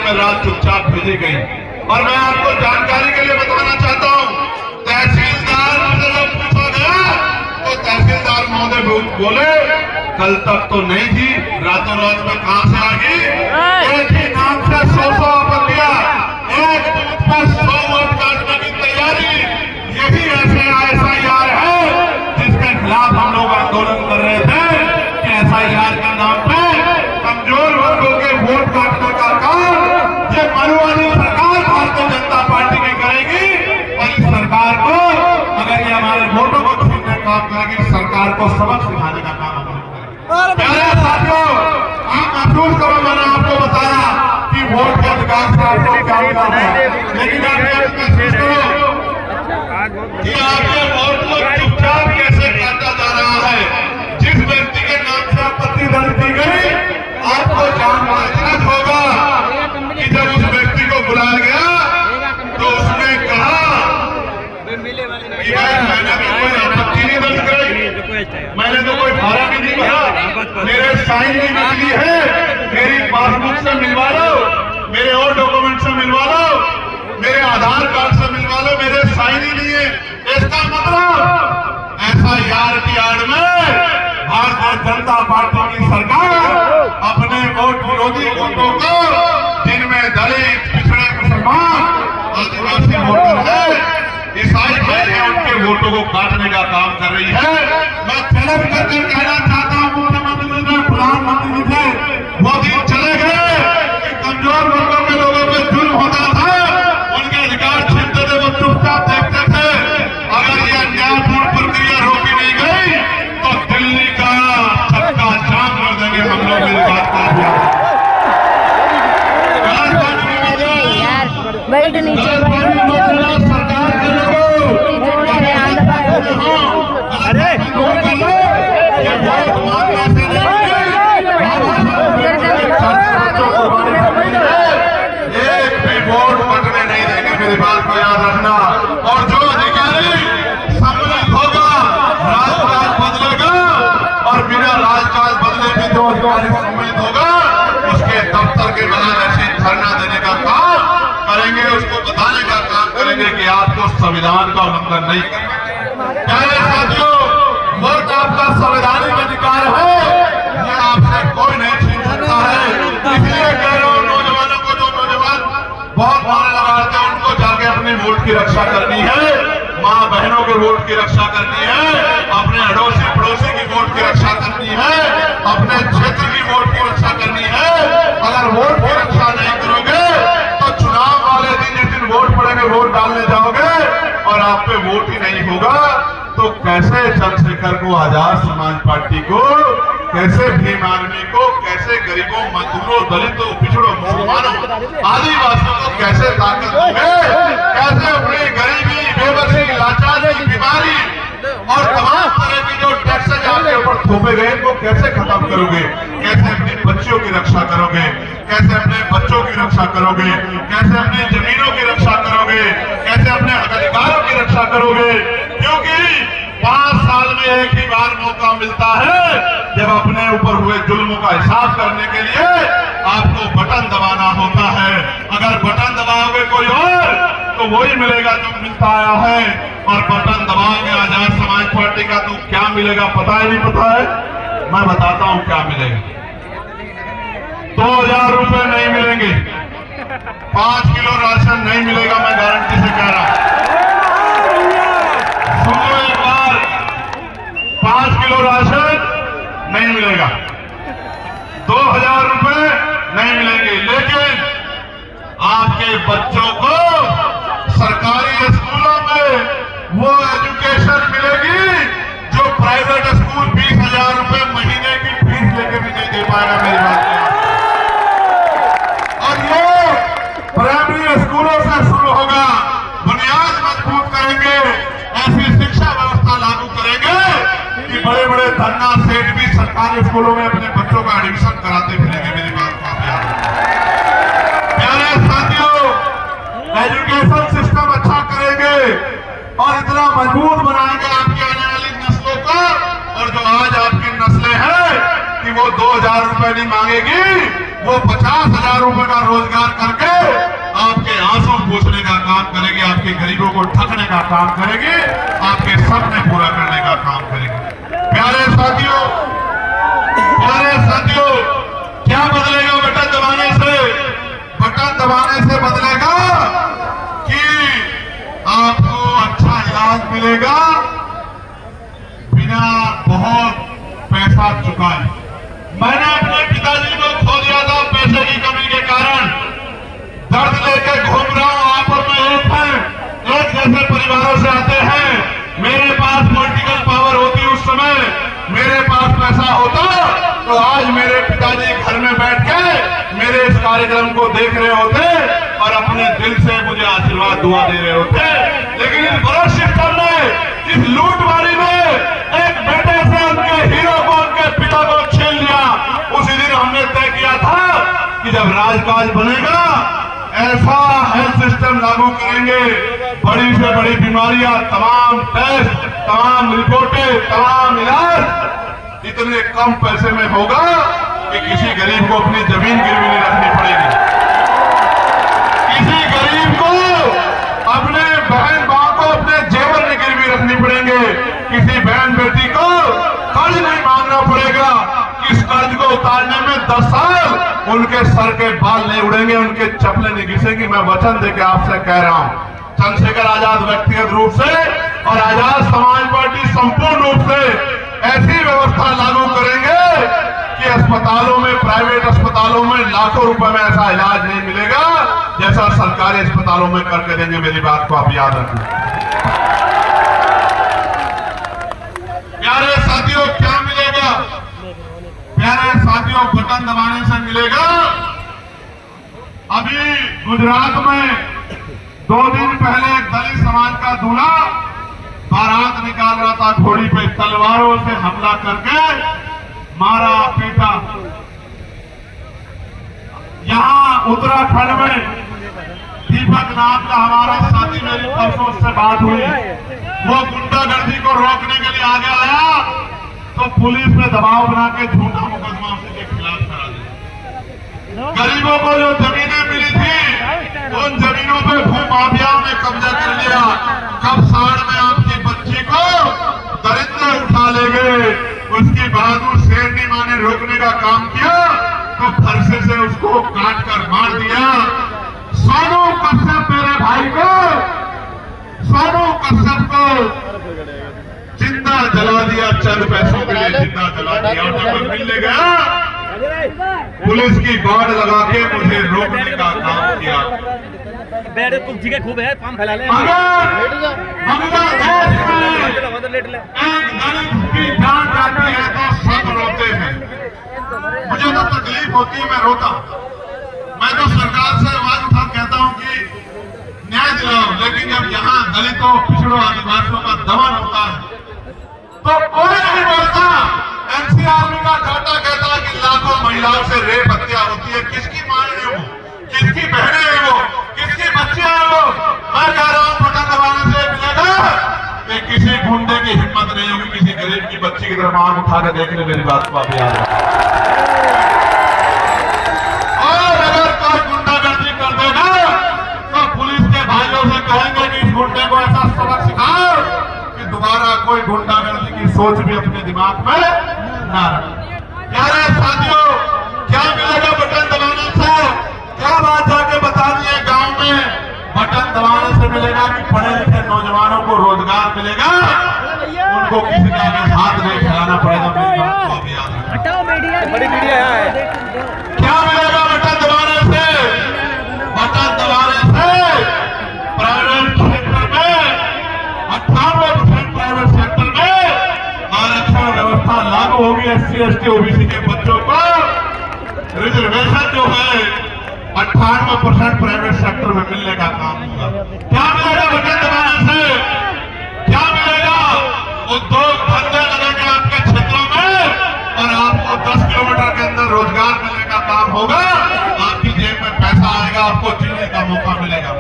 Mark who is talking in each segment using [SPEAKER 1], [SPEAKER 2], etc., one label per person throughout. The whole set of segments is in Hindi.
[SPEAKER 1] में रात चुपचाप भेजी गई। और मैं आपको जानकारी के लिए बताना चाहता हूँ, तहसीलदार से जब पूछा गया तो तहसीलदार महोदय बोले कल तक तो नहीं थी, रातों रात में कहां से आ गई। एक ही नाम से 100 बंदिया, एक बूथ पर 100 वोट काटने की तैयारी, यही SIR है जिसके खिलाफ हम लोग आंदोलन कर रहे थे कि SIR के नाम पे कमजोर वर्गों के वोट काटने का काम ये मनुवादी सरकार भारतीय जनता पार्टी की करेगी। और इस सरकार को अगर ये हमारे वोटों को छीनने का काम करेगी, सरकार को सबक सिखाने का काम प्यारे साथियों, आप महसूस करो, मैंने आपको बताया कि वोट के अधिकार से आपको क्या मिला है, लेकिन आप महसूस करो कि आपके वोट को चुपचाप कैसे काटा जा रहा है। जिस व्यक्ति के नाम से आपत्ति दर्ज की गई, आपको जानना होगा कि जब उस व्यक्ति को बुलाया गया तो उसने कहा कि मैंने भी कोई आपत्ति नहीं दर्ज कराई, मैंने तो कोई धारा भी नहीं कहा, मेरे साइन भी निकली है, मेरी पासबुक से मिलवा लो, मेरे और डॉक्यूमेंट से मिलवा लो, मेरे आधार कार्ड से मिलवा लो, मेरे साइन ही नहीं है। इसका मतलब SIR की आड़ में भारतीय जनता पार्टी की सरकार अपने वोट विरोधी वोटों को, जिनमें दलित, पिछड़े, मुसलमान, आदिवासी वोटर है, ईसाई भाई है, उनके वोटों को काटने का काम कर रही है। मैं चैलेंज करके कहना चाहता हूं मुख्यमंत्री जी, प्रधानमंत्री जी से, वो दिन चले गए कि कमजोर वर्गों के लोगों पे जुल्म होता था, उनके अधिकार छीनते थे, वो चुपचाप देखते थे। अगर ये न्यायपूर्ण प्रक्रिया रोकी नहीं गई तो दिल्ली का चक्का जाम कर देंगे हम लोग। इस बात का बात को याद रखना। और जो अधिकारी सम्मिलित होगा, राजकाज बदलेगा, और बिना राजकाज बदले भी जो अधिकारी सम्मिलित होगा उसके दफ्तर के बाहर ऐसे धरना देने का काम करेंगे, उसको बताने का काम करेंगे कि आपको संविधान का उल्लंघन नहीं करना। प्यारे साथियों, वोट आपका संवैधानिक अधिकार है, ये आपसे कोई नहीं छीन सकता है। इसलिए कह रहा हूं नौजवानों को, जो नौजवान बहुत मारे लगाते हैं, उनको जाके अपने वोट की रक्षा करनी है, माँ बहनों के वोट की रक्षा करनी है, अपने अड़ोसी पड़ोसी की वोट की रक्षा करनी है, अपने क्षेत्र की वोट की रक्षा करनी है। अगर वोट की रक्षा नहीं करोगे तो चुनाव वाले दिन, जिस दिन वोट पड़ेंगे, वोट डालने जाओगे और आप पे वोट ही नहीं होगा, तो कैसे चंद्रशेखर को, आजाद समाज पार्टी को, कैसे भीम आर्मी को, कैसे गरीबों, मजदूरों, दलितों, पिछड़ों, मुसलमानों, आदिवासियों को कैसे ताकत दोगे, कैसे अपनी गरीबी, बेबसी, लाचारी, बीमारी और तमाम तरह की जो टैक्सेज आपके ऊपर थोपे गए, इनको कैसे खत्म करोगे, कैसे अपनी बच्चियों की रक्षा करोगे, कैसे अपने बच्चों की रक्षा करोगे, कैसे अपनी जमीनों की रक्षा करोगे, कैसे अपने अधिकारों की रक्षा करोगे। क्योंकि 5 साल में एक ही बार मौका मिलता है जब अपने ऊपर हुए जुल्म का हिसाब करने के लिए आपको बटन दबाना होता है। अगर बटन दबाओगे कोई और, तो वही मिलेगा जो मिलता आया है, और बटन दबाओगे आजाद समाज पार्टी का, तो क्या मिलेगा पता ही नहीं। पता है, मैं बताता हूं क्या मिलेगा। 2000 रुपए नहीं मिलेंगे, 5 किलो राशन नहीं मिलेगा, मैं गारंटी से कह रहा हूं। सुनो एक बार, 5 किलो राशन नहीं मिलेगा, 2000 रुपए नहीं मिलेंगे, लेकिन आपके बच्चों को सरकारी स्कूलों में वो एजुकेशन मिलेगी जो प्राइवेट स्कूल 20,000 रुपए महीने की फीस लेके भी नहीं दे पाएगा। मेरी बात और ये प्राइमरी स्कूलों से शुरू होगा। बुनियाद मजबूत करेंगे, ऐसी शिक्षा व्यवस्था लागू करेंगे कि बड़े बड़े धन्ना सेठ भी सरकारी स्कूलों में अपने बच्चों का एडमिशन कराते फिरेंगे। मेरी बात को आप याद रखें। प्यारे साथियों, एजुकेशन सिस्टम अच्छा करेंगे और इतना मजबूत बनाएंगे आपकी आने वाली नस्लों को, और जो आज आपकी नस्लें हैं कि वो 2000 रुपए नहीं मांगेगी, वो 50,000 रुपए का रोजगार करके आपके आंसू पूछने का काम करेगी, आपके गरीबों को ठगने का काम करेगी, आपके सपने पूरा करने का काम करेगी। प्यारे साथियों, क्या बदलेगा बटन दबाने से? बटन दबाने से बदलेगा कि आपको अच्छा इलाज मिलेगा बिना बहुत पैसा चुकाए। मैंने अपने पिताजी को खो दिया था पैसे की कमी के कारण। दर्द लेके घूम रहा हूं। आप और मैं एक जैसे परिवारों से आते हैं। मेरे पास पॉलिटिकल पावर होती उस समय, मेरे पास पैसा होता तो आज मेरे पिताजी घर में बैठ के मेरे इस कार्यक्रम को देख रहे होते और अपने दिल से मुझे आशीर्वाद दुआ दे रहे होते। लेकिन इस बड़े सिस्टम ने, इस लूटमारी में एक बेटे से उनके हीरो को, उनके पिता को छीन लिया। उसी दिन हमने तय किया था कि जब राजकाज बनेगा ऐसा हेल्थ सिस्टम लागू करेंगे, बड़ी से बड़ी बीमारियां, तमाम टेस्ट, तमाम रिपोर्टें, तमाम इलाज इतने कम पैसे में होगा कि किसी गरीब को अपनी जमीन गिरवी नहीं रखनी पड़ेगी। किसी गरीब को अपने बहन भाई को अपने जेवर नहीं गिरवी रखनी पड़ेंगे। किसी बहन बेटी को कर्ज नहीं मांगना पड़ेगा। इस कर्ज को उतारने में 10 साल उनके सर के बाल नहीं उड़ेंगे, उनके चप्पलें नहीं घिसेंगी। मैं वचन देके आपसे कह रहा हूं, चंद्रशेखर आजाद व्यक्तिगत रूप से और आजाद समाज पार्टी संपूर्ण रूप से ऐसी व्यवस्था लागू करेंगे कि अस्पतालों में, प्राइवेट अस्पतालों में लाखों रुपए में ऐसा इलाज नहीं मिलेगा जैसा सरकारी अस्पतालों में करके देंगे। मेरी बात को आप याद रखें। प्यारे साथियों, क्या मिलेगा? प्यारे साथियों, बटन दबाने से मिलेगा। अभी गुजरात में 2 दिन पहले एक दलित समाज का दूल्हा बारात निकाल रहा था, घोड़ी पे तलवारों से हमला करके मारा पीटा। यहां उत्तराखंड में दीपक नाम का हमारा साथी, मेरी परसों उससे बात हुई, वो गुंडागर्दी को रोकने के लिए आगे आया तो पुलिस ने दबाव बना के झूठा मुकदमा उसके खिलाफ करा दिया। गरीबों को जो जमीनें मिली थी उन जमीनों पे भूमाफियाओं ने कब्जा कर लिया। कब साड़ में आपकी बच्ची को दरिद्र उठा ले गए, उसकी बहादुर शेरनी मां ने रोकने का काम किया तो फरसे से उसको काट कर मार दिया। सोनू कश्यप मेरे भाई को, सोनू कश्यप को जिंदा जला दिया, चंद पैसों के लिए जिंदा जला दिया। और जब मिलने गया पुलिस की गार्ड लगा के मुझे रोकने का काम किया।
[SPEAKER 2] तुलसी के खूब है, काम फैला ले।
[SPEAKER 1] अगर देश में एक दलित की जान जाती है तो सब रोते हैं। मुझे तो तकलीफ होती है, मैं रोता हूं। मैं तो सरकार से आवाज उठा कहता हूं कि न्याय दिलाओ, लेकिन जब यहाँ दलितों, पिछड़ों, आदिवासियों का दमन होता है तो कोई नहीं बोलता। एनसीआर का डाटा कहता है कि लाखों महिलाओं से रेप हत्या होती है। किसकी मां है वो, किसकी बहनें हैं वो, किसकी बच्चियां हैं वो? मैं कह रहा हूं बटन दबाने से मिलेगा कि किसी गुंडे की हिम्मत नहीं होगी किसी गरीब की बच्ची की तरफ आंख उठा के देखने। मेरी बात को आप याद रखें। और अगर कोई गुंडागर्दी कर देगा तो पुलिस के भाइयों से कहेंगे कि इस गुंडे को ऐसा सबक सिखाओ कि दोबारा कोई गुंडागर्दी की सोच भी अपने दिमाग में ना रखे। प्यारे साथियों, क्या मिलेगा बटन दबाने से? क्या बात जाके बतानी है गांव में? बटन दबाने से मिलेगा कि पढ़े लिखे नौजवानों को रोजगार मिलेगा, उनको किसी का भी हाथ नहीं फैलाना पड़ेगा। मेरी बात को आप याद रखें।
[SPEAKER 2] बड़ी मीडिया है।
[SPEAKER 1] क्या मिलेगा बटन दबाने से? बटन दबाने से प्राइवेट सेक्टर में 98% प्राइवेट सेक्टर में आरक्षण व्यवस्था लागू होगी। SC, ST, OBC के बच्चों को रिजर्वेशन जो है 98% प्राइवेट सेक्टर में मिलने का काम होगा। क्या मिलेगा बटन दबाने से? क्या मिलेगा? उद्योग धंधे लगेंगे आपके क्षेत्रों में और आपको 10 किलोमीटर के अंदर रोजगार मिलने का काम होगा। आपकी जेब में पैसा आएगा, आपको जीने का मौका मिलेगा।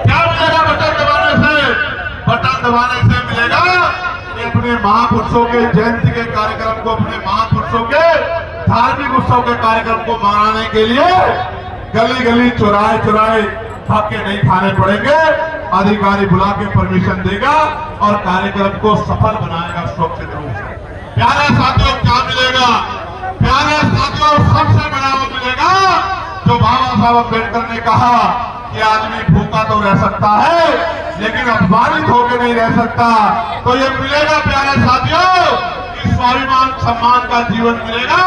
[SPEAKER 1] क्या मिलेगा बटन दबाने से? बटन दबाने से मिलेगा कि अपने महापुरुषों के जयंती के कार्यक्रम को, अपने महापुरुषों के धार्मिक उत्सव के कार्यक्रम को मनाने के लिए गली गली चौराहे चौराहे धक्के नहीं खाने पड़ेंगे। अधिकारी बुला के परमिशन देगा और कार्यक्रम को सफल बनाएगा सुरक्षित रूप से। प्यारे साथियों, क्या मिलेगा? प्यारे साथियों, सबसे बड़ा वो मिलेगा जो बाबा साहब अम्बेडकर ने कहा कि आदमी भूखा तो रह सकता है लेकिन अपमानित होकर नहीं रह सकता। तो ये मिलेगा प्यारे साथियों कि स्वाभिमान सम्मान का जीवन मिलेगा,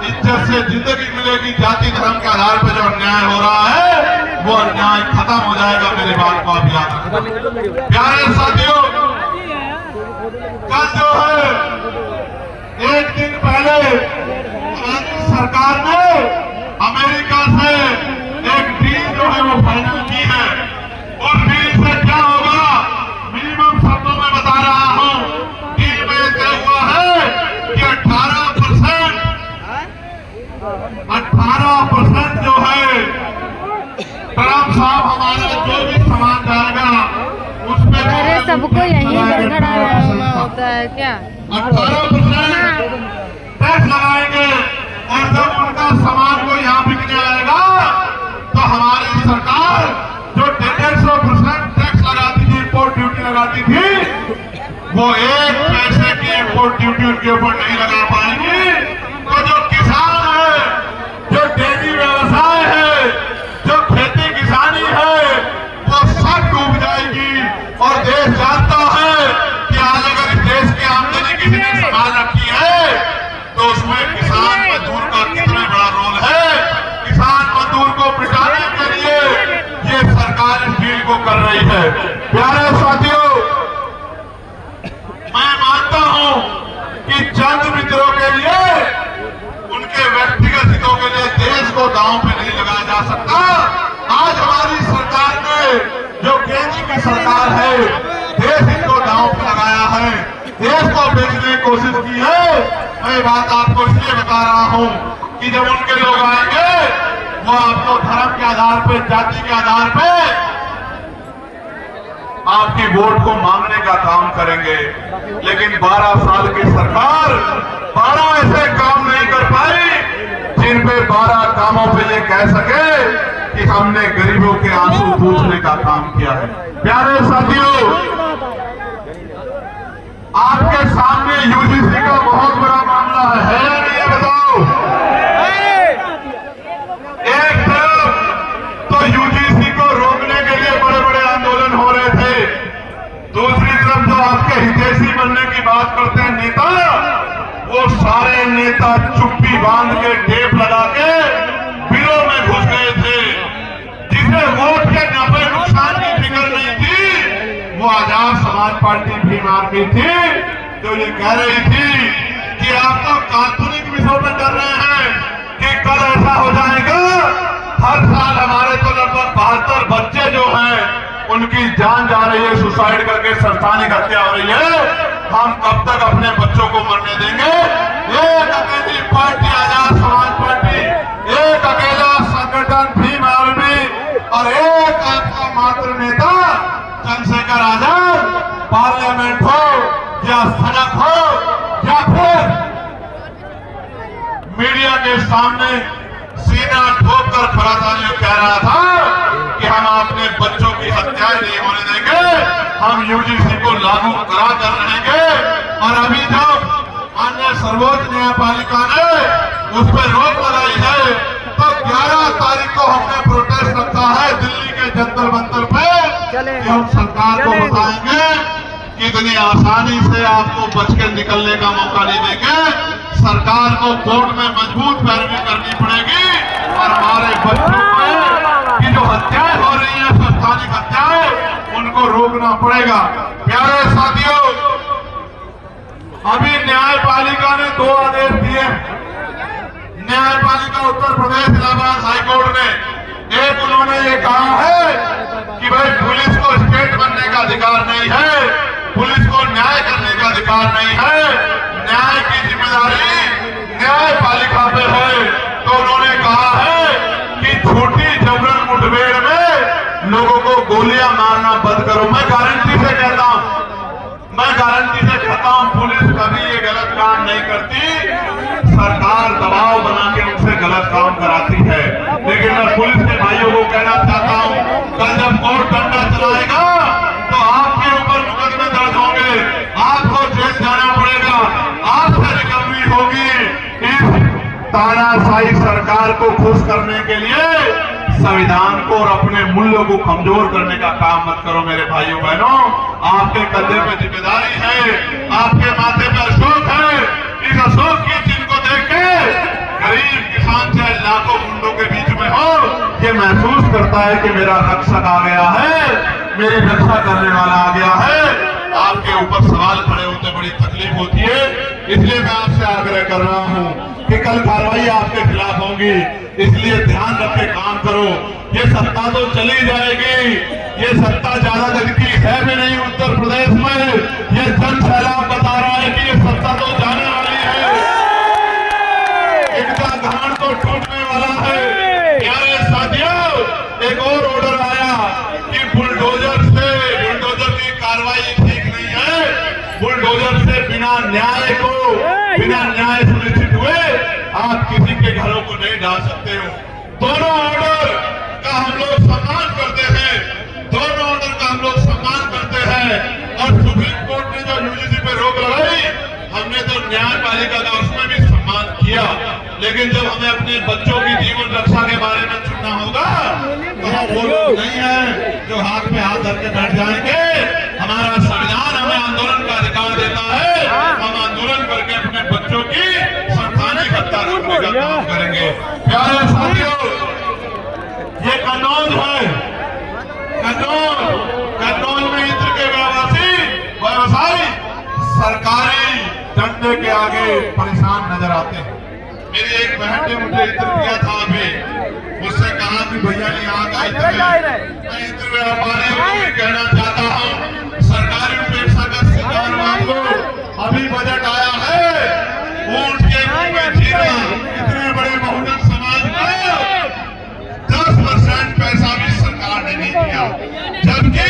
[SPEAKER 1] इज्जत से जिंदगी मिलेगी। जाति धर्म के आधार पर जो अन्याय हो रहा है वो अन्याय खत्म हो जाएगा। मेरी बात को आप याद रखना। प्यारे साथियों, कल जो है एक दिन पहले सरकार ने अमेरिका से एक डील जो है वो फाइनल की है। और डील से क्या होगा, मिनिमम शब्दों में बता रहा हूं। डील में क्या हुआ है कि 18% जो है ट्रम्प साहब हमारा जो भी सामान जाएगा उसमें
[SPEAKER 3] अरे सबको यही गड़गड़ा होता है क्या?
[SPEAKER 1] 18% टैक्स लगाएंगे और जब उनका सामान को यहाँ बिकने आएगा तो हमारी सरकार जो 150% टैक्स लगाती थी, इंपोर्ट ड्यूटी लगाती थी, वो 1 पैसे की इंपोर्ट ड्यूटी उनके ऊपर नहीं लगा पाएंगी। तो जो किसान है, जो डेयरी व्यवसाय है, जो खेती किसानी है, वो सब डूब जाएगी। और देश जानता है कि आज अगर इस देश की आमदनी किसी ने संभाल रखी है तो उसमें किसान मजदूर का कितना बड़ा रोल है। किसान मजदूर को पिटाने के लिए ये सरकार इस डील को कर रही है। प्यारे साथियों, मैं मानता हूं कि चंद मित्रों के लिए, उनके व्यक्तिगत हितों के लिए देश को दांव पे नहीं लगाया जा सकता। आज हमारी सरकार ने, जो केंद्र की सरकार है, देश हित को दांव पे लगाया है, देश को बेचने की कोशिश की है। मैं बात आपको इसलिए बता रहा हूं कि जब उनके लोग आएंगे वो आपको धर्म के आधार पे, जाति के आधार पे आपकी वोट को मांगने का काम करेंगे। लेकिन 12 साल की सरकार 12 ऐसे काम नहीं कर पाई जिन पे 12 कामों पे ये कह सके कि हमने गरीबों के आंसू पूछने का काम किया है। प्यारे साथियों, आपके सामने यूजीसी का बहुत बड़ा मामला है या नहीं, ये बताओ। एक तरफ तो यूजीसी को रोकने के लिए बड़े बड़े आंदोलन हो रहे थे, दूसरी तरफ जो आपके हितैषी बनने की बात करते हैं नेता, वो सारे नेता चुप्पी बांध के टेप लगा के बिलों में घुस गए थे। जिसे वोट के नफे नुकसान की फिक्र नहीं थी, वो आजाद समाज पार्टी भीम आर्मी थी, जो ये कह रही थी कि आप तो काल्पनिक विषयों में डर रहे हैं कि कल ऐसा हो जाएगा। हर साल हमारे तो लगभग 72 बच्चे जो हैं उनकी जान जा रही है, सुसाइड करके संस्थानिक हत्या हो रही है। हम कब तक अपने बच्चों को मरने देंगे? एक अकेली पार्टी आजाद समाज पार्टी, एक अकेला संगठन भीम आर्मी और एक आपका मात्र नेता चंद्रशेखर आजाद, पार्लियामेंट हो या सड़क हो या फिर मीडिया के सामने सीना ठोक कर खड़ा था, जो कह रहा था कि हम अपने बच्चों की हत्याएं नहीं होने देंगे, हम यूजीसी को लागू करा कर रहेंगे। और अभी जब अन्य सर्वोच्च न्यायपालिका ने उस पर रोक लगाई है तो 11 तारीख को हमने प्रोटेस्ट रखा है दिल्ली के जंतर मंतर पे कि हम सरकार को बताएंगे कि इतनी आसानी से आपको बच के निकलने का मौका नहीं देंगे। सरकार को कोर्ट में मजबूत पैरवी करनी पड़ेगी और हमारे बच्चों की जो हत्याएं हो रही है, संस्थानिक हत्याएं, उनको रोकना पड़ेगा। प्यारे साथियों, अभी न्यायपालिका ने 2 आदेश दिए। न्यायपालिका उत्तर प्रदेश इलाहाबाद हाईकोर्ट ने, एक उन्होंने ये कहा है कि भाई पुलिस को स्टेट बनने का अधिकार नहीं है, पुलिस को न्याय करने का अधिकार नहीं है, न्याय की जिम्मेदारी न्यायपालिका पे है। तो उन्होंने कहा है कि झूठी जबरन मुठभेड़ में लोगों को गोलियां मारना बंद करो। मैं गारंटी से कहता हूं पुलिस कभी ये गलत काम नहीं करती। सरकार दबाव कल जब कोर्ट डंडा चलाएगा तो आपके ऊपर मुकदमे दर्ज होंगे, आपको जेल जाना पड़ेगा, आपसे रिकवरी होगी। इस तानाशाही सरकार को खुश करने के लिए संविधान को और अपने मूल्यों को कमजोर करने का काम मत करो मेरे भाइयों बहनों। आपके कंधे पे जिम्मेदारी है, आपके माथे पे अशोक है। इस अशोक की चिन्ह को देख के गरीब किसान चाहे लाखों गुंडों के बीच में हो, ये महसूस करता है कि मेरा रक्षक आ गया है, मेरी रक्षा करने वाला आ गया है। आपके ऊपर सवाल खड़े होते बड़ी तकलीफ होती है, इसलिए मैं आपसे आग्रह कर रहा हूँ कि कल कार्रवाई आपके खिलाफ होगी, इसलिए ध्यान रख के काम करो। ये सत्ता तो चली जाएगी, ये सत्ता ज्यादा दिन की है भी नहीं उत्तर प्रदेश में। ये जन सैलाब बता रहा है कि ये सत्ता तो जाने वाली है, इनका घाण तो टूटने वाला है। प्यारे साथियों, एक और ऑर्डर आया कि बुलडोजर की कार्रवाई ठीक नहीं है, बुलडोजर से बिना न्याय सुनिश्चित हुए आप किसी के घरों को नहीं डाल सकते हो। दोनों ऑर्डर का हम लोग सम्मान करते हैं, दोनों ऑर्डर का हम लोग सम्मान करते हैं। और सुप्रीम कोर्ट ने जो यूजीसी पे रोक लगाई, हमने तो न्यायपालिका का उसमें भी सम्मान किया, लेकिन जब हमें अपने बच्चों की जीवन रक्षा के बारे में चुनना होगा तो हम वो लोग नहीं है जो हाथ में हाथ धर के बैठ जाएंगे। हमारा संविधान हमें आंदोलन का अधिकार देता है, हम आंदोलन करके अपने बच्चों की संवैधानिक हत्या रोकने का काम करेंगे। प्यारे साथियों, ये कन्नौज है, कन्नौज में इंद्र के व्यवसायी सरकारी डंडे के आगे परेशान नजर आते हैं। मेरी एक बहन ने मुझे इत्र दिया था, अभी मुझसे कहा कि भैया यहाँ का इत्र मैं इत्र व्यापारियों को भी कहना चाहता हूँ, सरकारी पेशेवर से दान मांगो। अभी बजट आया है, ऊंट के मुंह में जीरा, इतने बड़े बहुजन समाज को 10% पैसा भी सरकार ने नहीं दिया, जबकि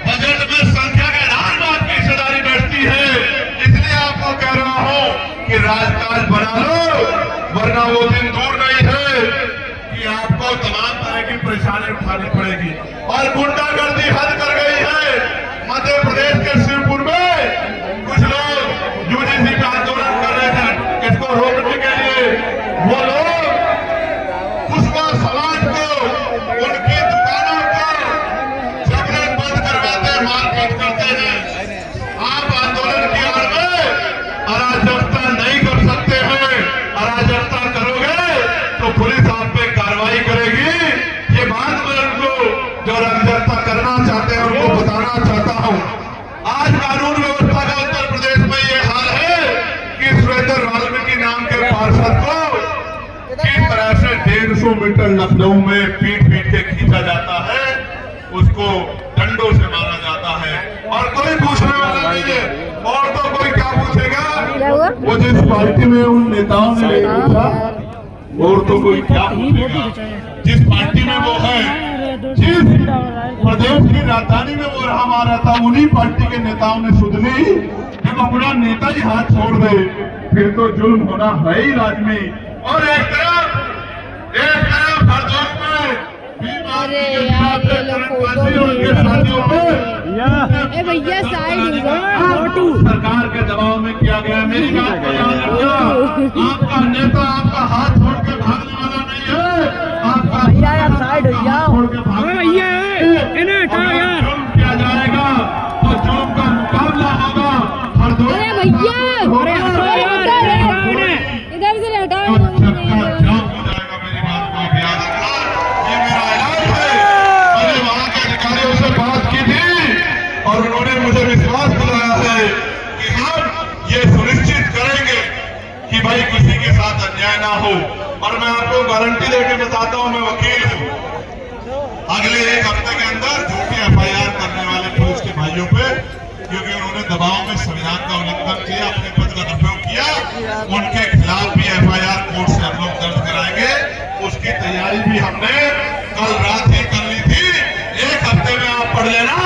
[SPEAKER 1] बजट में संख्या के आधार में आपकी हिस्सेदारी बैठती है। इसलिए आपको कह रहा हूँ कि राजकाज बना लो, वरना वो दिन दूर नहीं है कि आपको तमाम तरह की परेशानी उठानी पड़ेगी। और गुंडागर्दी हद कर गई है। मध्य प्रदेश के शिवपुर में कुछ लोग यूजीसी का आंदोलन कर रहे थे, इसको रोकने के लिए वो लोग कुशवा समाज को, उनकी दुकानों को जबरन बंद करवाते, मारपीट करते हैं। आप आंदोलन की आड़ में अराजकता नहीं कर सकते हैं, अराजकता करोगे तो पुलिस आप पे कार्रवाई करेगी। ये बात मैं उनको जो अराजकता करना चाहते हैं उनको बताना चाहता हूँ। आज कानून व्यवस्था का उत्तर प्रदेश में ये हाल है कि श्वेतर वाल्मीकि नाम के पार्षद को किस तरह से 150 मीटर लखनऊ में पीट के खींचा जाता है, उसको डंडों से मारा जाता है और कोई पूछने वाला नहीं है। और तो कोई क्या पूछेगा, वो जिस पार्टी में उन नेताओं ने नहीं पूछा, और तो कोई क्या पूछेगा, जिस पार्टी में वो है, जिस प्रदेश की राजधानी में वो रहा रहा था, उन्हीं पार्टी के नेताओं ने सुध ली। जब अपना नेता ही हाथ छोड़ दे फिर तो जुल्म होना है ही राज में। और एक तरफ हरदोई में
[SPEAKER 3] अरे यार ये लोग फोटो भैया साइड
[SPEAKER 1] सरकार के दबाव में किया गया। मेरी बात को याद रखना, आपका नेता आपका हाथ छोड़ के भागने वाला नहीं है, आपका
[SPEAKER 2] साइड
[SPEAKER 1] छोड़ के भागने जुल्म किया जाएगा तो जुल्म का मुकाबला होगा।
[SPEAKER 3] अरे भैया इधर से हटाओ,
[SPEAKER 1] चक्का जाम हो जाएगा। मेरी बात को आप याद रखना, ये मेरा ऐलान है। मैंने वहां के अधिकारियों से बात की थी और उन्होंने मुझे विश्वास दिलाया है कि हम ये सुनिश्चित करेंगे कि भाई किसी के साथ अन्याय ना हो। और मैं आपको गारंटी देके बताता हूं, मैं वकील हूं, अगले एक हफ्ते के अंदर झूठी FIR करने वाले पुलिस के भाइयों पे, क्योंकि उन्होंने दबाव में संविधान का उल्लंघन किया, अपने पद का दुरुपयोग किया, उनके खिलाफ भी FIR कोर्ट से हम लोग दर्ज कराएंगे। उसकी तैयारी भी हमने कल रात ही कर ली थी। एक हफ्ते में आप पढ़ लेना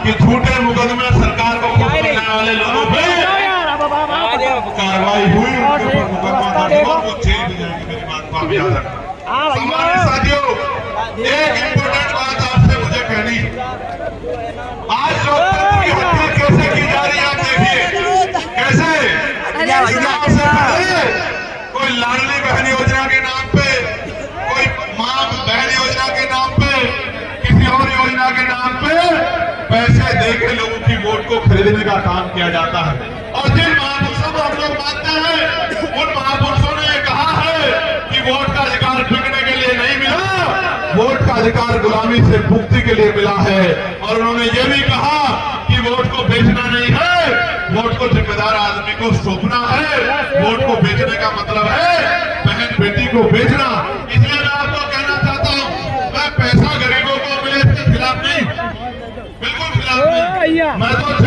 [SPEAKER 1] कि झूठे मुकदमे सरकार को खुश करने वाले लोगों पे कार्रवाई हुई, उनके ऊपर मुकदमा दर्ज हुआ, वो जेल भी जाएंगे। मेरी बात को आप याद रखना। हमारे साथियों, एक इम्पोर्टेंट बात आपसे मुझे नहीं। आज लोकतंत्र की हत्या कैसे की जा रही है आप देखिए कैसे। सबसे पहले कोई लाडली बहन योजना के नाम पे, कोई मां बहन योजना के नाम पे, किसी और योजना के नाम पे पैसे देके लोगों की वोट को खरीदने का काम किया जाता है। और जिन महापुरुषों को हम लोग मानते हैं उन महापुरुषों ने कहा है कि वोट का अधिकार बिकने के लिए नहीं मिला, वोट का अधिकार गुलामी से मुक्ति के लिए मिला है। और उन्होंने ये भी कहा कि वोट को बेचना नहीं है, वोट को जिम्मेदार आदमी को सौंपना है। वोट को बेचने का मतलब है बहन बेटी को बेचना। इसलिए मैं आपको कहना चाहता हूँ, मैं पैसा गरीबों को मिले इसके खिलाफ नहीं, बिल्कुल खिलाफ नहीं। मैं तो